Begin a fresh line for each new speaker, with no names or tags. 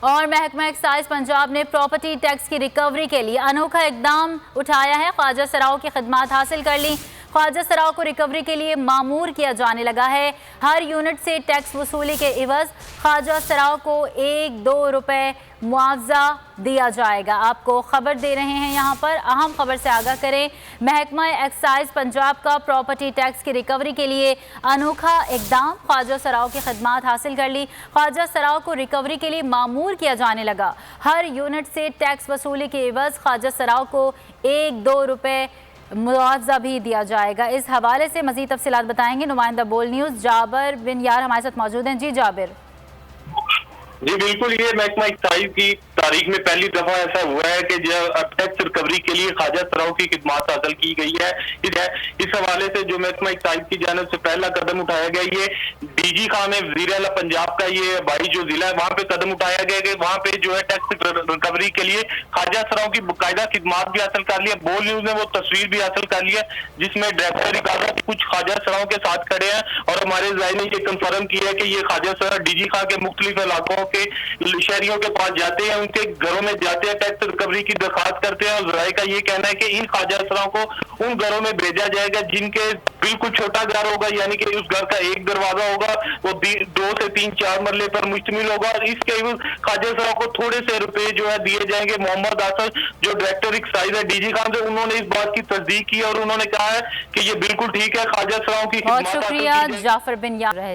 اور محکمہ ایکسائز پنجاب نے پراپرٹی ٹیکس کی ریکوری کے لیے انوکھا اقدام اٹھایا ہے۔ خواجہ سراؤں کی خدمات حاصل کر لی۔ خواجہ سراؤں کو ریکوری کے لیے مامور کیا جانے لگا ہے۔ ہر یونٹ سے ٹیکس وصولی کے عوض خواجہ سراؤں کو 1-2 روپے معاوضہ دیا جائے گا۔ آپ کو خبر دے رہے ہیں یہاں پر اہم خبر سے آگاہ کریں۔ محکمہ ایکسائز پنجاب کا پراپرٹی ٹیکس کی ریکوری کے لیے انوکھا اقدام، خواجہ سراؤں کی خدمات حاصل کر لی۔ خواجہ سراؤں کو ریکوری کے لیے مامور کیا جانے لگا۔ ہر یونٹ سے ٹیکس وصولی کے عوض خواجہ سراؤں کو 1-2 روپے معاوضہ بھی دیا جائے گا۔ اس حوالے سے مزید تفصیلات بتائیں گے نمائندہ بول نیوز جابر بن یار ہمارے ساتھ موجود ہیں۔ جی جابر۔
جی بالکل، یہ محکمہ ایکسائز کی تاریخ میں پہلی دفعہ ایسا ہوا ہے کہ ٹیکس ریکوری کے لیے خواجہ سراؤں کی خدمات حاصل کی گئی ہے۔ اس حوالے سے جو محکمہ ایکسائز کی جانب سے پہلا قدم اٹھایا گیا، یہ ڈی جی خان میں وزیر اعلیٰ پنجاب کا یہ بائی جو ضلع ہے وہاں پہ قدم اٹھایا گیا کہ وہاں پہ جو ہے ٹیکس ریکوری کے لیے خواجہ سراؤں کی باقاعدہ خدمات بھی حاصل کر لی ہے۔ بول نیوز نے وہ تصویر بھی حاصل کر لی ہے جس میں ڈائریکٹر ریکارڈ کچھ خواجہ سراؤں کے ساتھ کھڑے ہیں، اور ہمارے ذائقے نے یہ کنفرم کیا ہے کہ یہ خواجہ سراؤں ڈی جی خان کے مختلف علاقوں کے شہریوں کے پاس جاتے ہیں، ان کے گھروں میں جاتے ہیں، ٹیکس ریکوری کی درخواست کرتے ہیں، اور ذرائع کا یہ کہنا ہے کہ ان خواجہ سراؤں کو ان گھروں میں بھیجا جائے گا جن کے بالکل چھوٹا گھر ہوگا، یعنی کہ اس گھر کا ایک دروازہ ہوگا، وہ 2 سے 3-4 مرلے پر مشتمل ہوگا، اور اس کے خواجہ سراؤں کو تھوڑے سے روپے جو ہے دیے جائیں گے۔ محمد آصف جو ڈائریکٹر ایکسائز ہے ڈی جی خان سے، انہوں نے اس بات کی تصدیق کی اور انہوں نے کہا ہے کہ یہ بالکل ٹھیک ہے، خواجہ سراؤں کی خدمات
بہت شکریہ جعفر بن یار رہے